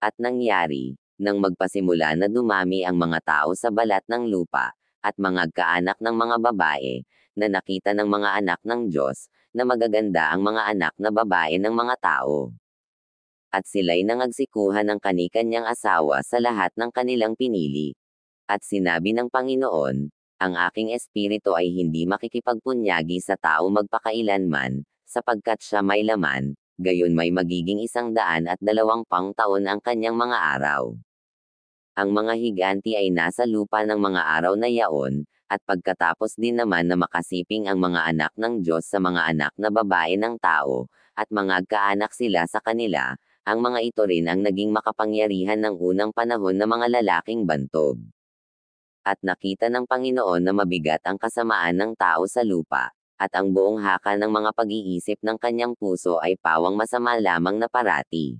At nangyari, nang magpasimula na dumami ang mga tao sa balat ng lupa, at mga kaanak ng mga babae, na nakita ng mga anak ng Diyos, na magaganda ang mga anak na babae ng mga tao. At sila'y nangagsikuhan ng kani-kanyang asawa sa lahat ng kanilang pinili. At sinabi ng Panginoon, ang aking espiritu ay hindi makikipagpunyagi sa tao magpakailanman, sapagkat siya may laman, gayon may magiging 120 taon ang kanyang mga araw. Ang mga higanti ay nasa lupa ng mga araw na yaon, at pagkatapos din naman na makasiping ang mga anak ng Diyos sa mga anak na babae ng tao, at mga kaanak sila sa kanila, ang mga ito rin ang naging makapangyarihan ng unang panahon na mga lalaking bantog. At nakita ng Panginoon na mabigat ang kasamaan ng tao sa lupa, at ang buong haka ng mga pag-iisip ng kanyang puso ay pawang masama lamang na parati.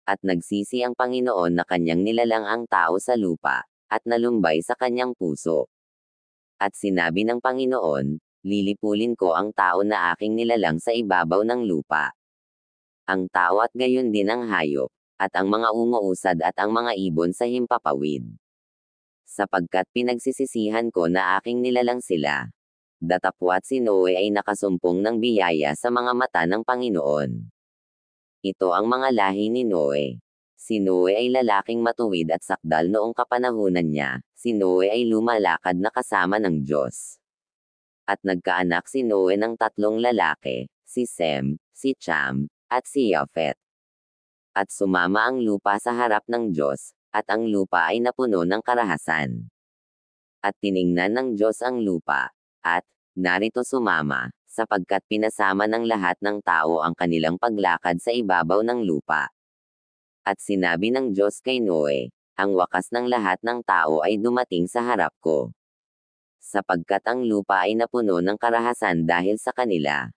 At nagsisi ang Panginoon na kanyang nilalang ang tao sa lupa, at nalumbay sa kanyang puso. At sinabi ng Panginoon, lilipulin ko ang tao na aking nilalang sa ibabaw ng lupa. Ang tao at gayon din ang hayop, at ang mga umuusad at ang mga ibon sa himpapawid. Sapagkat pinagsisisihan ko na aking nilalang sila. Datapwat si Noe ay nakasumpong ng biyaya sa mga mata ng Panginoon. Ito ang mga lahi ni Noe. Si Noe ay lalaking matuwid at sakdal noong kapanahunan niya. Si Noe ay lumalakad na kasama ng Diyos. At nagkaanak si Noe ng 3 lalaki, si Sem, si Cham, at si Yafet. At sumama ang lupa sa harap ng Diyos, at ang lupa ay napuno ng karahasan. At tiningnan ng Diyos ang lupa, at, narito sumama, sapagkat pinasama ng lahat ng tao ang kanilang paglakad sa ibabaw ng lupa. At sinabi ng Diyos kay Noe, ang wakas ng lahat ng tao ay dumating sa harap ko. Sapagkat ang lupa ay napuno ng karahasan dahil sa kanila.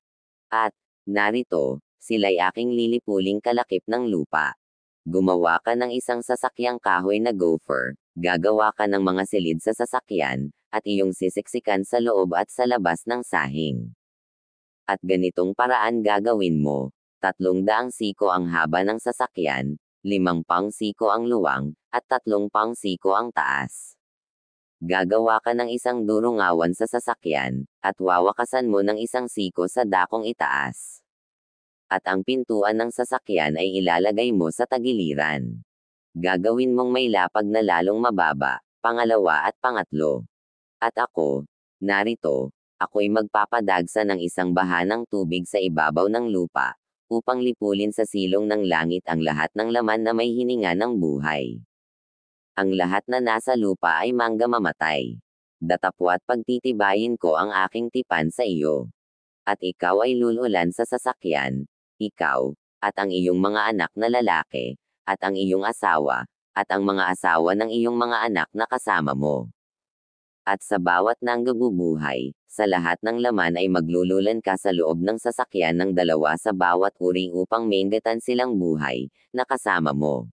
At, narito, sila'y aking lilipuling kalakip ng lupa. Gumawa ka ng isang sasakyang kahoy na gopher, gagawa ka ng mga silid sa sasakyan, at iyong sisiksikan sa loob at sa labas ng sahing. At ganitong paraan gagawin mo, 300 siko ang haba ng sasakyan, 5 siko ang luwang, at 3 siko ang taas. Gagawa ka ng isang durungawan sa sasakyan, at wawakasan mo ng 1 siko sa dakong itaas. At ang pintuan ng sasakyan ay ilalagay mo sa tagiliran. Gagawin mong may lapag na lalong mababa, pangalawa at pangatlo. At ako, narito, ako'y magpapadagsa ng isang baha ng tubig sa ibabaw ng lupa, upang lipulin sa silong ng langit ang lahat ng laman na may hininga ng buhay. Ang lahat na nasa lupa ay mamatay. Datapwat pagtitibayin ko ang aking tipan sa iyo. At ikaw ay lululan sa sasakyan, ikaw, at ang iyong mga anak na lalaki, at ang iyong asawa, at ang mga asawa ng iyong mga anak na kasama mo. At sa bawat nanggabubuhay, sa lahat ng laman ay maglululan ka sa loob ng sasakyan ng 2 sa bawat uri upang maingatan silang buhay, na kasama mo.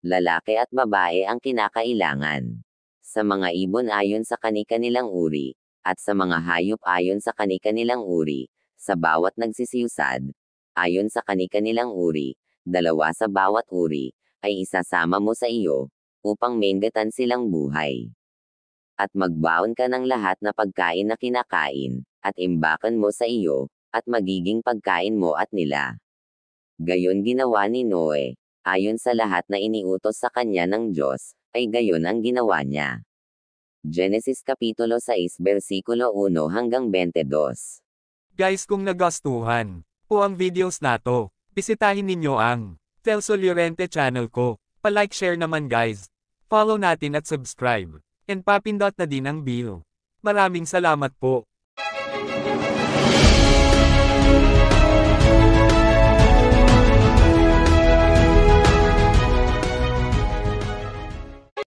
Lalaki at babae ang kinakailangan. Sa mga ibon ayon sa kani-kanilang uri, at sa mga hayop ayon sa kani-kanilang uri, sa bawat nagsisiusad, ayon sa kani-kanilang uri, 2 sa bawat uri, ay isasama mo sa iyo, upang maingatan silang buhay. At magbaon ka ng lahat na pagkain na kinakain, at imbakan mo sa iyo, at magiging pagkain mo at nila. Gayon ginawa ni Noe, ayon sa lahat na iniutos sa kanya ng Diyos, ay gayon ang ginawa niya. Genesis Kapitulo 6 versikulo 1 hanggang 22. Guys, kung nagustuhan po ang videos nato, bisitahin ninyo ang Telso Llorente channel ko. Pa-like share naman guys. Follow natin at subscribe. And papindot na din ang bell. Maraming salamat po.